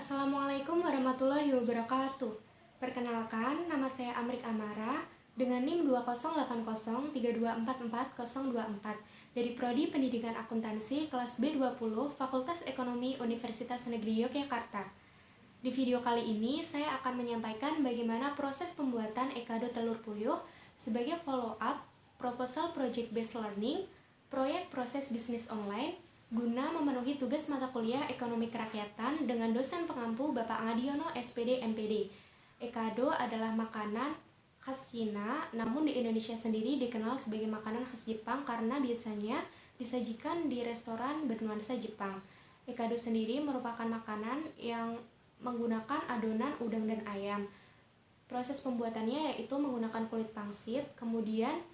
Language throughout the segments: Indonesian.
Assalamualaikum warahmatullahi wabarakatuh. Perkenalkan, nama saya Amrik Amara dengan NIM 20803244024 dari Prodi Pendidikan Akuntansi kelas B20 Fakultas Ekonomi Universitas Negeri Yogyakarta. Di video kali ini saya akan menyampaikan bagaimana proses pembuatan e-kado telur puyuh sebagai follow-up proposal project based learning, proyek proses bisnis online, guna memenuhi tugas mata kuliah Ekonomi Kerakyatan dengan dosen pengampu Bapak Ngadiono SPD MPD. E-kado adalah makanan khas Cina, namun di Indonesia sendiri dikenal sebagai makanan khas Jepang karena biasanya disajikan di restoran bernuansa Jepang. E-kado sendiri merupakan makanan yang menggunakan adonan udang dan ayam. Proses pembuatannya yaitu menggunakan kulit pangsit, kemudian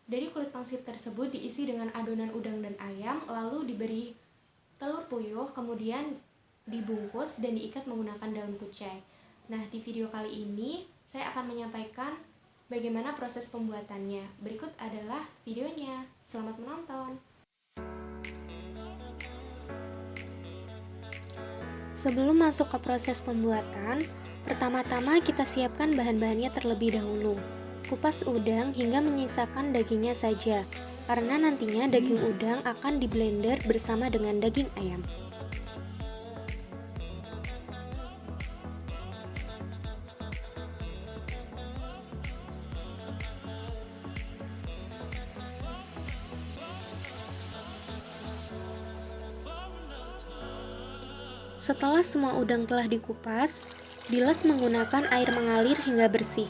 dari kulit pangsit tersebut diisi dengan adonan udang dan ayam, lalu diberi telur puyuh, kemudian dibungkus dan diikat menggunakan daun kucai. Nah, di video kali ini saya akan menyampaikan bagaimana proses pembuatannya. Berikut adalah videonya. Selamat menonton. Sebelum masuk ke proses pembuatan, pertama-tama kita siapkan bahan-bahannya terlebih dahulu. Kupas udang hingga menyisakan dagingnya saja, karena nantinya daging udang akan diblender bersama dengan daging ayam. Setelah semua udang telah dikupas, bilas menggunakan air mengalir hingga bersih.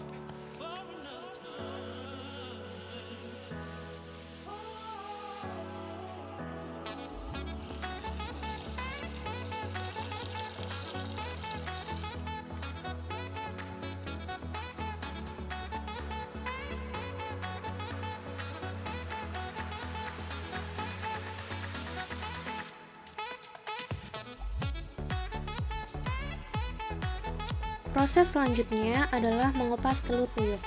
Proses selanjutnya adalah mengupas telur puyuh.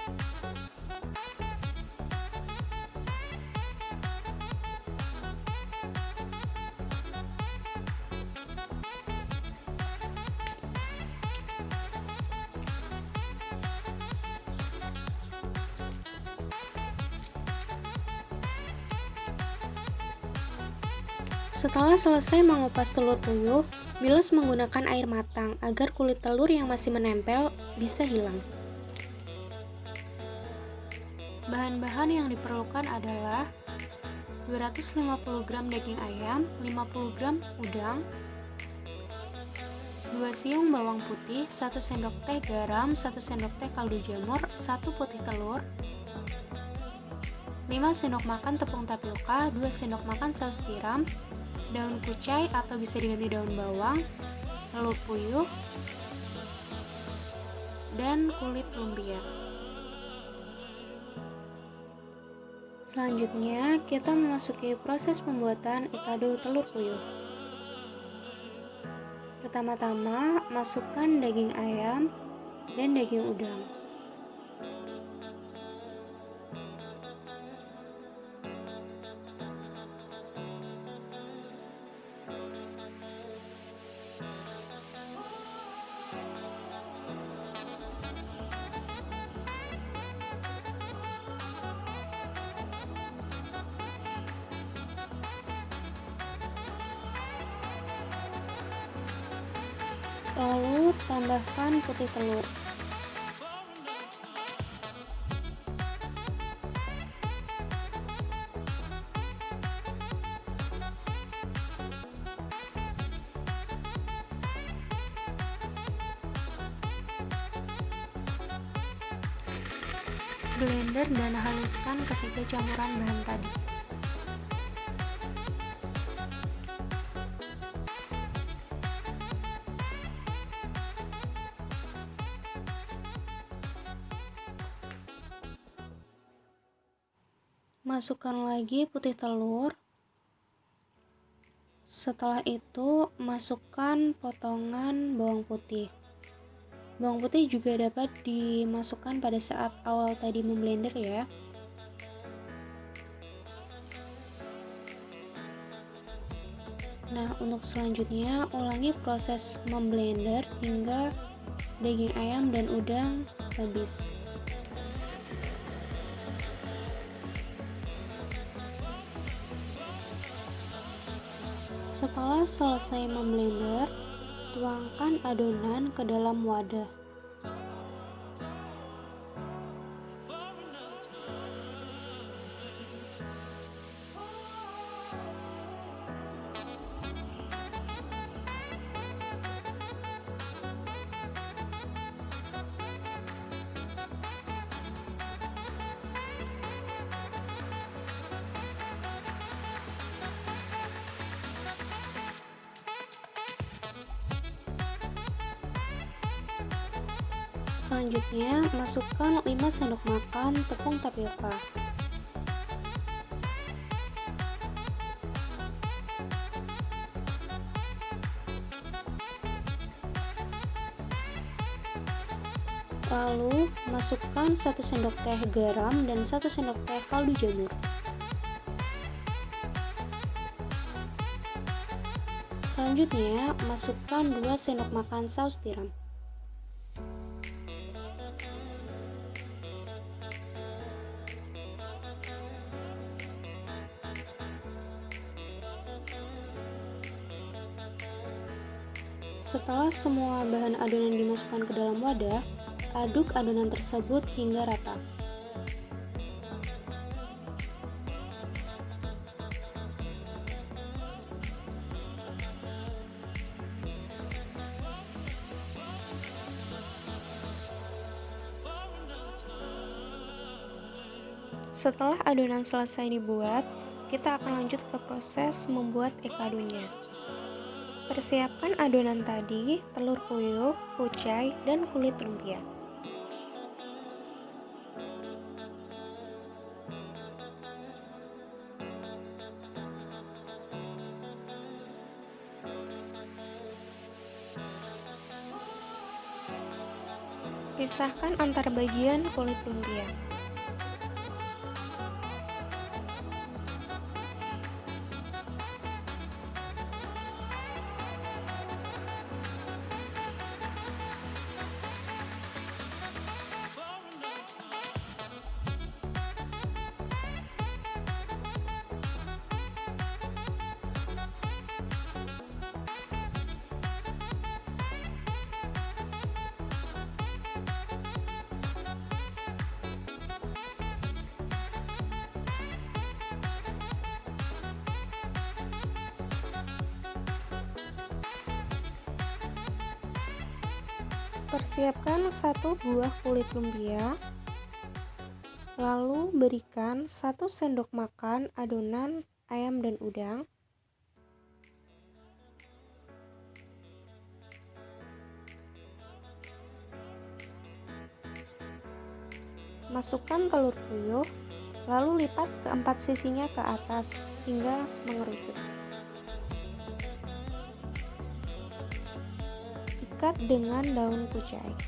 Setelah selesai mengupas telur puyuh, bilas menggunakan air matang agar kulit telur yang masih menempel bisa hilang. Bahan-bahan yang diperlukan adalah 250 gram daging ayam, 50 gram udang, 2 siung bawang putih, 1 sendok teh garam, 1 sendok teh kaldu jamur, 1 putih telur, 5 sendok makan tepung tapioka, 2 sendok makan saus tiram, daun kucai atau bisa diganti daun bawang, telur puyuh, dan kulit lumpia. Selanjutnya, kita memasuki proses pembuatan e-kado telur puyuh. Pertama-tama, masukkan daging ayam dan daging udang. Lalu tambahkan putih telur. Blender dan haluskan ketiga campuran bahan tadi. Masukkan lagi putih telur. Setelah itu, masukkan potongan bawang putih. Bawang putih juga dapat dimasukkan pada saat awal tadi memblender ya. Nah, untuk selanjutnya ulangi proses memblender hingga daging ayam dan udang habis. Setelah selesai memblender, tuangkan adonan ke dalam wadah. Selanjutnya, masukkan 5 sendok makan tepung tapioka. Lalu, masukkan 1 sendok teh garam dan 1 sendok teh kaldu jamur. Selanjutnya, masukkan 2 sendok makan saus tiram. Setelah semua bahan adonan dimasukkan ke dalam wadah, aduk adonan tersebut hingga rata. Setelah adonan selesai dibuat, kita akan lanjut ke proses membuat ekadonya. Persiapkan adonan tadi, telur puyuh, kucai, dan kulit lumpia. Pisahkan antar bagian kulit lumpia. Persiapkan 1 buah kulit lumpia, lalu berikan 1 sendok makan adonan ayam dan udang. Masukkan telur puyuh, lalu lipat keempat sisinya ke atas hingga mengerucut. Ikat dengan daun kucai.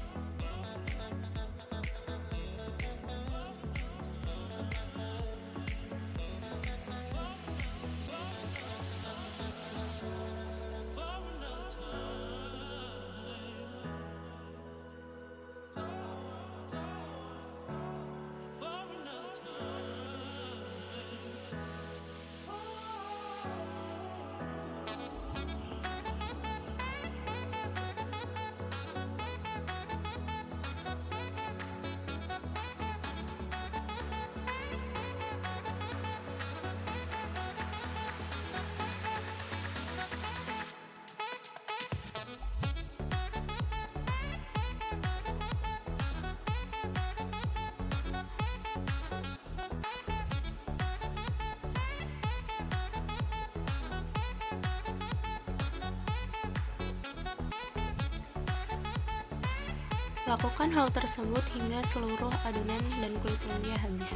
Lakukan hal tersebut hingga seluruh adonan dan kulit lumpia habis.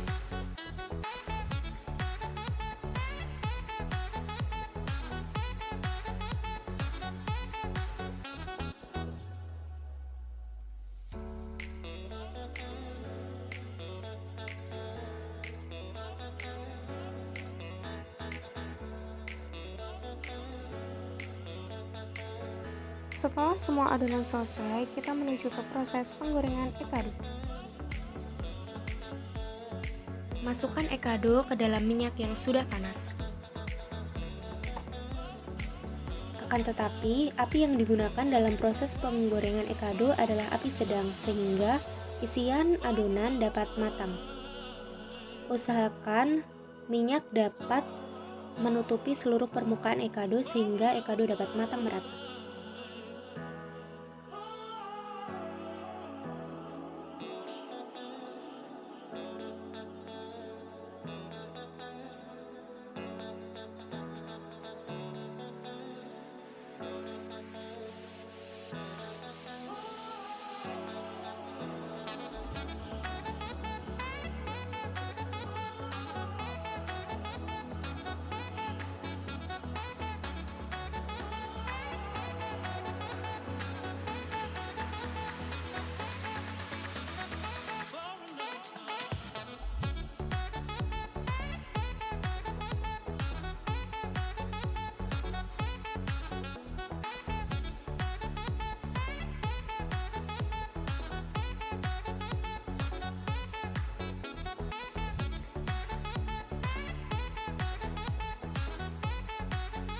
Setelah semua adonan selesai, kita menuju ke proses penggorengan ekado. Masukkan ekado ke dalam minyak yang sudah panas. Akan tetapi, api yang digunakan dalam proses penggorengan ekado adalah api sedang sehingga isian adonan dapat matang. Usahakan minyak dapat menutupi seluruh permukaan ekado sehingga ekado dapat matang merata.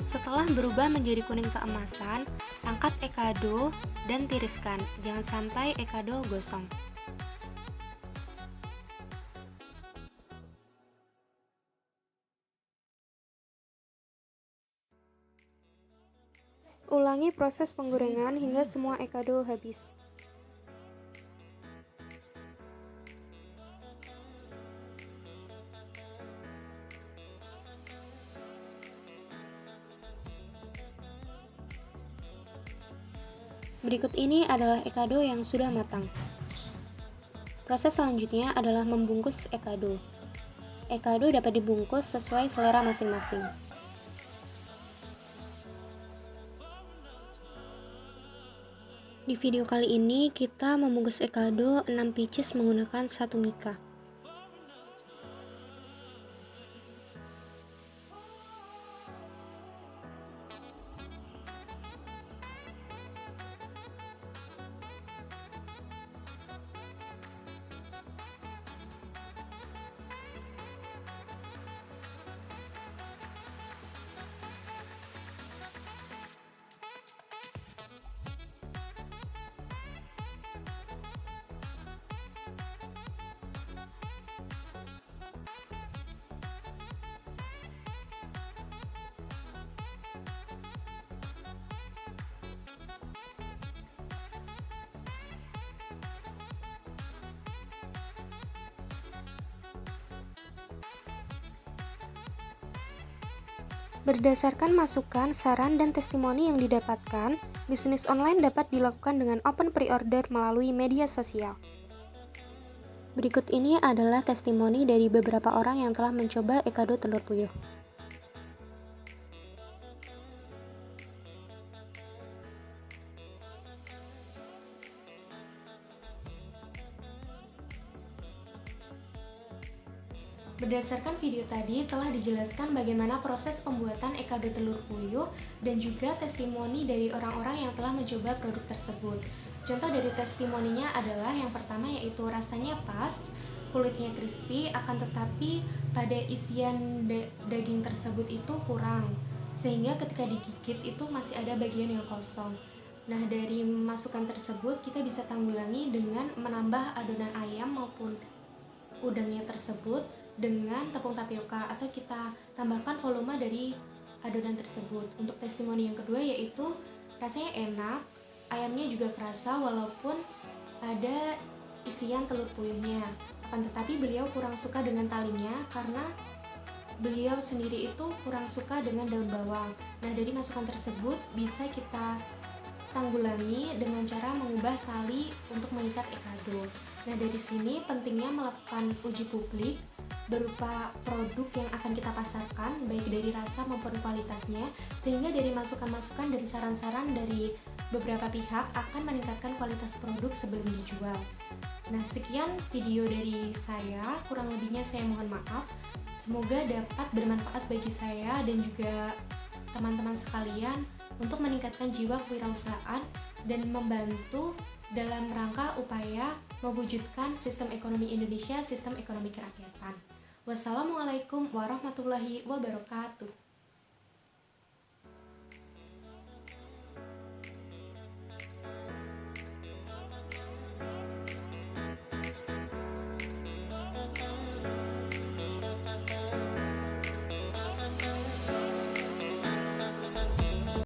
Setelah berubah menjadi kuning keemasan, angkat ekado dan tiriskan. Jangan sampai ekado gosong. Ulangi proses penggorengan hingga semua ekado habis. Berikut ini adalah ekado yang sudah matang. Proses selanjutnya adalah membungkus ekado. Ekado dapat dibungkus sesuai selera masing-masing. Di video kali ini kita membungkus ekado 6 pieces menggunakan 1 mika. Berdasarkan masukan, saran, dan testimoni yang didapatkan, bisnis online dapat dilakukan dengan open pre-order melalui media sosial. Berikut ini adalah testimoni dari beberapa orang yang telah mencoba ekado telur puyuh. Berdasarkan video tadi telah dijelaskan bagaimana proses pembuatan ekado telur puyuh dan juga testimoni dari orang-orang yang telah mencoba produk tersebut. Contoh dari testimoninya adalah yang pertama yaitu rasanya pas, kulitnya crispy, akan tetapi pada isian daging tersebut itu kurang, sehingga ketika digigit itu masih ada bagian yang kosong. Nah, dari masukan tersebut kita bisa tanggulangi dengan menambah adonan ayam maupun udangnya tersebut dengan tepung tapioka, atau kita tambahkan volume dari adonan tersebut. Untuk testimoni yang kedua yaitu rasanya enak, ayamnya juga kerasa walaupun ada isian telur puyuhnya. Akan tetapi beliau kurang suka dengan talinya karena beliau sendiri itu kurang suka dengan daun bawang. Nah, dari masukan tersebut bisa kita tanggulangi dengan cara mengubah tali untuk mengikat ekado. Nah, dari sini pentingnya melakukan uji publik berupa produk yang akan kita pasarkan, baik dari rasa maupun kualitasnya, sehingga dari masukan-masukan dari saran-saran dari beberapa pihak akan meningkatkan kualitas produk sebelum dijual. Nah, sekian video dari saya, kurang lebihnya saya mohon maaf. Semoga dapat bermanfaat bagi saya dan juga teman-teman sekalian. untuk meningkatkan jiwa kewirausahaan dan membantu dalam rangka upaya mewujudkan sistem ekonomi Indonesia, sistem ekonomi kerakyatan. Wassalamualaikum warahmatullahi wabarakatuh.